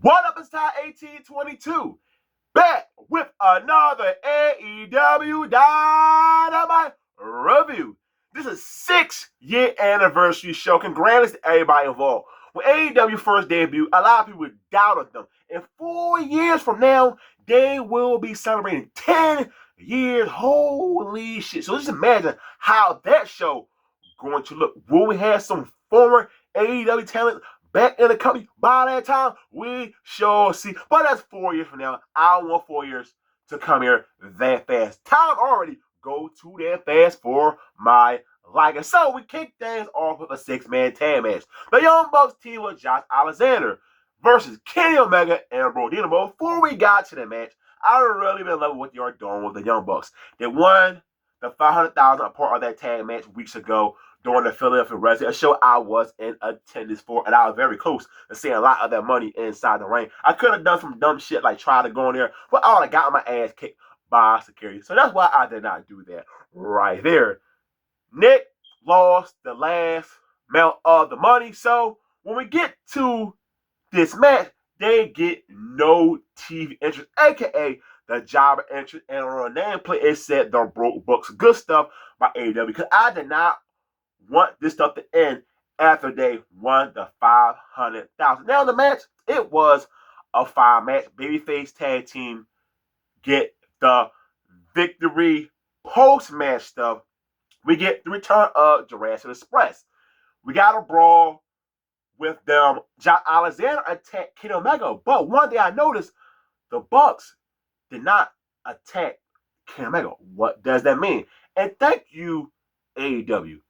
What up, it's time 1822. Back with another AEW Dynamite review. This is a 6-year anniversary show. Congrats to everybody involved. When AEW first debuted, a lot of people doubted them. And 4 years from now, they will be celebrating 10 years. Holy shit. So just imagine how that show going to look. Will we have some former AEW talent back in the company by that time? We sure see. But that's 4 years from now. I don't want 4 years to come here that fast. Time already go to that fast for my liking. So we kick things off with a 6-man tag match. The Young Bucks team with Josh Alexander versus Kenny Omega and Bro Dynamite. Before we got to the match, I really been loving what they are doing with the Young Bucks. They won the $500,000 part of that tag match weeks ago during the Philadelphia Wrestling, a show I was in attendance for, and I was very close to seeing a lot of that money inside the ring. I could have done some dumb shit like try to go in there, but I got my ass kicked by security. So that's why I did not do that right there. Nick lost the last amount of the money. So when we get to this match, they get no TV interest, aka the jobber entrance, and on the nameplate it said the Broke Bucks. Good stuff by AEW, because I did not want this stuff to end after they won the $500,000. Now the match, it was a 5-match babyface tag team get the victory. Post-match stuff, we get the return of Jurassic Express. We got a brawl with them. Josh Alexander attacked Kenny Omega, but one thing I noticed, the Bucks did not attack Kenny Omega. What does that mean? And thank you, AEW.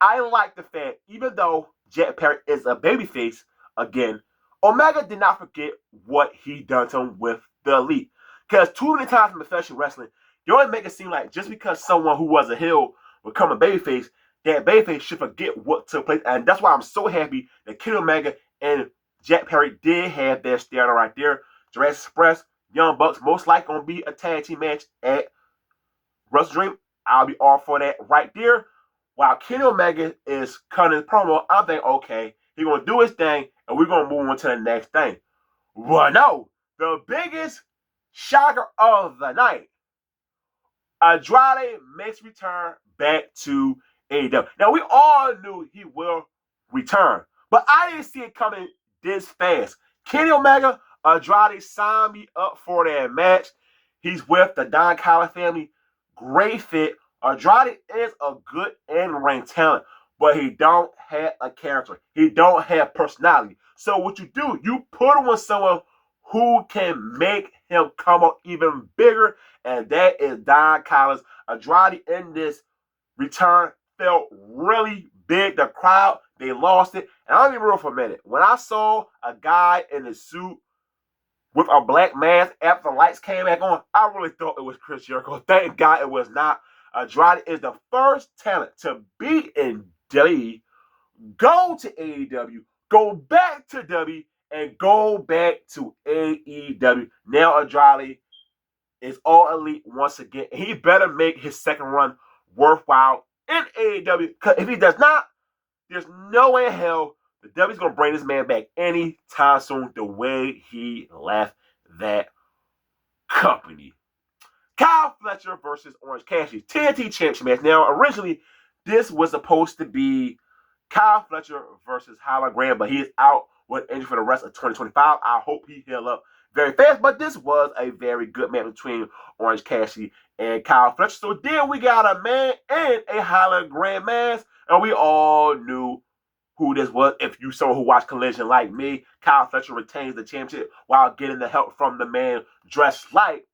I like the fact, even though Jet Perry is a babyface again, Omega did not forget what he done to him with the Elite. Because too many times in professional wrestling, you always make it seem like just because someone who was a heel become a babyface, that babyface should forget what took place. And that's why I'm so happy that Kenny Omega and Jet Perry did have their stand right there. Jurassic Express, Young Bucks, most likely going to be a tag team match at Wrestle Dream. I'll be all for that right there. While Kenny Omega is cutting his promo, I'm thinking, okay, he's going to do his thing, and we're going to move on to the next thing. Well, no, the biggest shocker of the night, Andrade makes return back to AEW. Now, we all knew he will return, but I didn't see it coming this fast. Kenny Omega, Andrade signed me up for that match. He's with the Don Callis family. Great fit. Andrade is a good in-ring talent, but he don't have a character. He don't have personality. So what you do, you put him with someone who can make him come up even bigger, and that is Don Callis. Andrade in this return felt really big. The crowd, they lost it. And I'll be real for a minute. When I saw a guy in a suit with a black mask after the lights came back on, I really thought it was Chris Jericho. Thank God it was not. Andrade is the first talent to be in WWE, go to AEW, go back to W, and go back to AEW. Now Andrade is all elite once again. He better make his second run worthwhile in AEW, because if he does not, there's no way in hell the W's going to bring this man back anytime soon the way he left that company. Kyle Fletcher versus Orange Cassidy, TNT Championship match. Now, originally, this was supposed to be Kyle Fletcher versus Hologram, but he is out with injury for the rest of 2025. I hope he heal up very fast, but this was a very good match between Orange Cassidy and Kyle Fletcher. So then we got a man and a Hologram mask, and we all knew who this was. If you someone who watched Collision like me, Kyle Fletcher retains the championship while getting the help from the man dressed like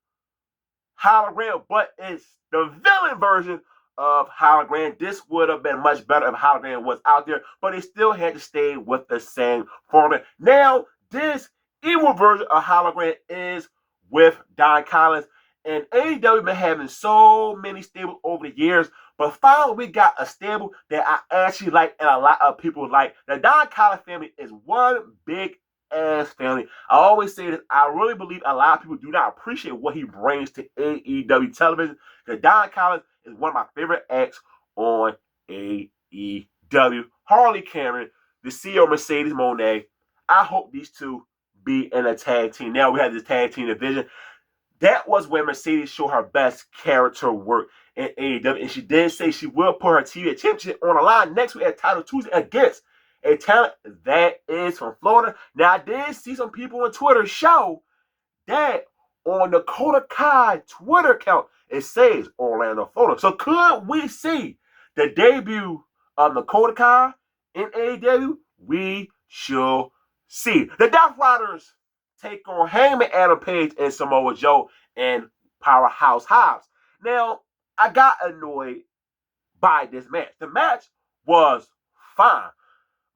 Hologram, but it's the villain version of Hologram. This would have been much better if Hologram was out there, but they still had to stay with the same formula. Now, this evil version of Hologram is with Don Collins, and AEW been having so many stables over the years, but finally we got a stable that I actually like and a lot of people like. The Don Collins family is one big ass family. I always say this, I really believe a lot of people do not appreciate what he brings to AEW television. Because Don Collins is one of my favorite acts on AEW. Harley Cameron, the CEO of Mercedes Moné. I hope these two be in a tag team. Now we have this tag team division. That was where Mercedes showed her best character work in AEW. And she did say she will put her TV championship on the line next week at Title Tuesday against a talent that is from Florida. Now, I did see some people on Twitter show that on the Dakota Kai Twitter account, it says Orlando, Florida. So could we see the debut of Dakota Kai in AEW? We shall see. The Death Riders take on Hangman Adam Page and Samoa Joe and Powerhouse Hobbs. Now, I got annoyed by this match. The match was fine.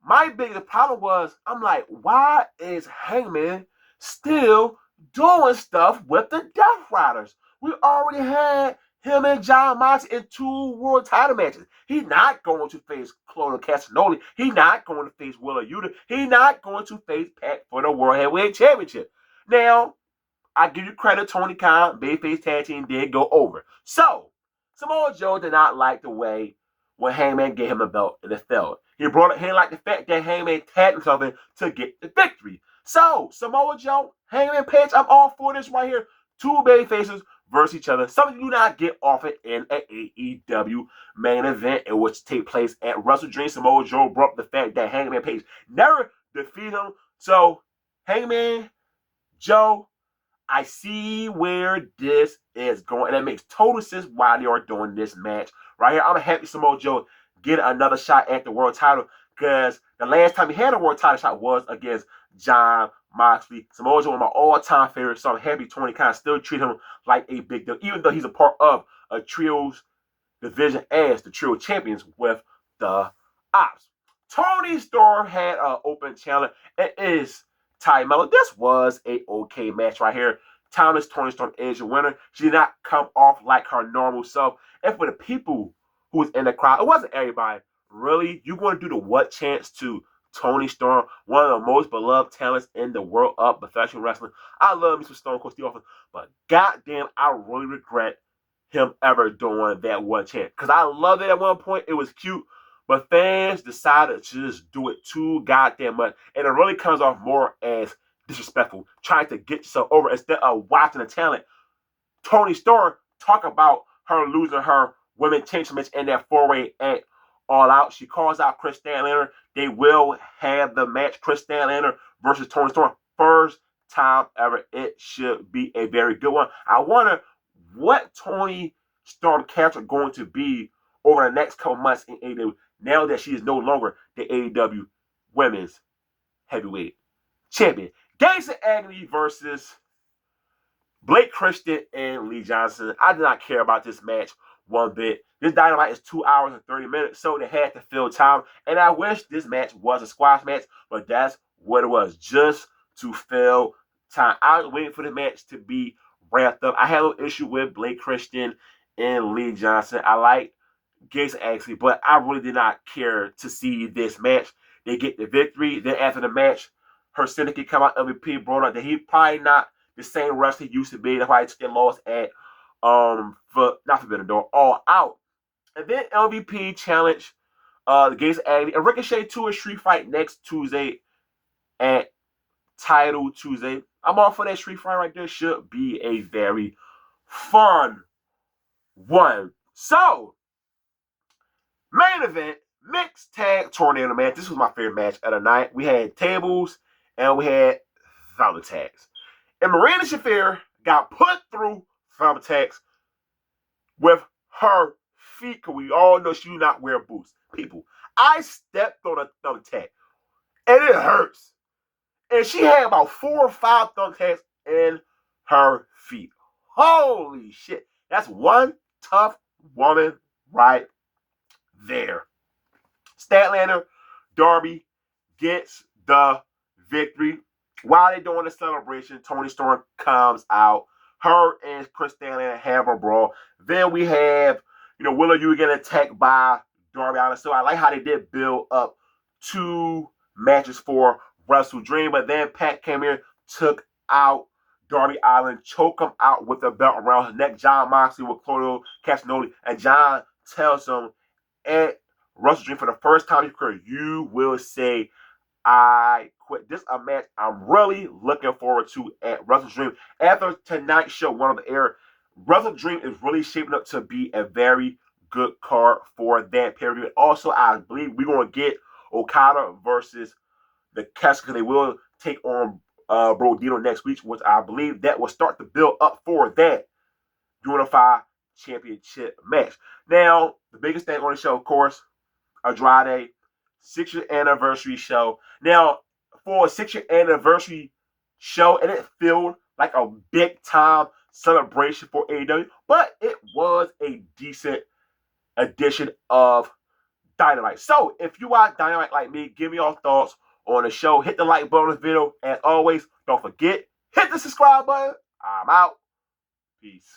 My biggest problem was, I'm like, why is Hangman still doing stuff with the Death Riders? We already had him and John Moxley in 2 world title matches. He's not going to face Claudio Castagnoli. He's not going to face Willa Yuta. He's not going to face Pac for the World Heavyweight Championship. Now, I give you credit, Tony Khan, Babyface Tag Team did go over. So, Samoa Joe did not like the way when Hangman gave him the belt and it failed. He didn't like the fact that Hangman tagged himself in to get the victory. So, Samoa Joe, Hangman Page, I'm all for this right here. 2 babyfaces versus each other. Something you do not get offered in an AEW main event, in which take place at Wrestle Dream. Samoa Joe brought up the fact that Hangman Page never defeated him. So, Hangman, Joe, I see where this is going, and it makes total sense why they are doing this match right here. I'm happy Samoa Joe get another shot at the world title, because the last time he had a world title shot was against John Moxley. Samoa Joe is my all-time favorite, so I'm happy Tony Khan still treat him like a big deal, even though he's a part of a trios division as the trio champions with the Ops. Tony Storm had an open challenge. It is Ty Mello. This was a okay match right here. Tony Storm is your winner. She did not come off like her normal self. And for the people who was in the crowd, it wasn't everybody. Really? You going to do the what chance to Tony Storm, one of the most beloved talents in the world of professional wrestling? I love me some Stone Cold Steve Austin, but goddamn, I really regret him ever doing that one chant. Because I loved it at one point. It was cute. But fans decided to just do it too goddamn much. And it really comes off more as disrespectful, trying to get yourself over instead of watching the talent. Tony Storm talk about her losing her women championship match in that 4-way at All Out. She calls out Chris Stanlander. They will have the match, Chris Stanlander versus Tony Storm. First time ever. It should be a very good one. I wonder what Tony Storm character going to be over the next couple months in AEW, now that she is no longer the AEW Women's Heavyweight Champion. Gates of Agony versus Blake Christian and Lee Johnson. I did not care about this match one bit. This Dynamite is 2 hours and 30 minutes, so they had to fill time. And I wish this match was a squash match, but that's what it was, just to fill time. I was waiting for the match to be wrapped up. I had no issue with Blake Christian and Lee Johnson. I like Gates actually, but I really did not care to see this match. They get the victory. Then after the match, her syndicate come out, MVP brought up that he probably not the same wrestler he used to be. That's why he took a loss at not Forbidden Door, All Out. And then MVP challenge the Gates of Agony and Ricochet to a street fight next Tuesday at Title Tuesday. I'm all for that street fight right there. Should be a very fun one. So, main event, mixed tag tornado match. This was my favorite match of the night. We had tables and we had thumb attacks. And Marina Shafir got put through thumb attacks with her feet, because we all know she do not wear boots. People, I stepped on a thumb attack and it hurts. And she had about 4 or 5 thumb attacks in her feet. Holy shit. That's one tough woman right there. Statlander, Darby gets the victory. While they're doing the celebration, Tony Storm comes out. Her and Chris Statlander have a brawl. Then we have, Willow Yuta getting attacked by Darby Allin. So I like how they did build up 2 matches for Wrestle Dream. But then Pat came in, took out Darby Allin, choke him out with the belt around his neck. John Moxley with Claudio Castagnoli. And John tells him at Wrestle Dream for the first time in his career, you will say, I quit. This is a match I'm really looking forward to at Wrestle Dream. After tonight's show, one of the air, Wrestle Dream is really shaping up to be a very good card for that pay-per-view. Also, I believe we're going to get Okada versus the Castle, because they will take on Brodino next week, which I believe that will start to build up for that Unified Championship match. Now, the biggest thing on the show, of course, Andrade 6th-year anniversary show. Now, for a 6th-year anniversary show, and it felt like a big time celebration for AEW, but it was a decent edition of Dynamite. So, if you watch Dynamite like me, give me your thoughts on the show. Hit the like button on this video. As always, don't forget, hit the subscribe button. I'm out. Peace.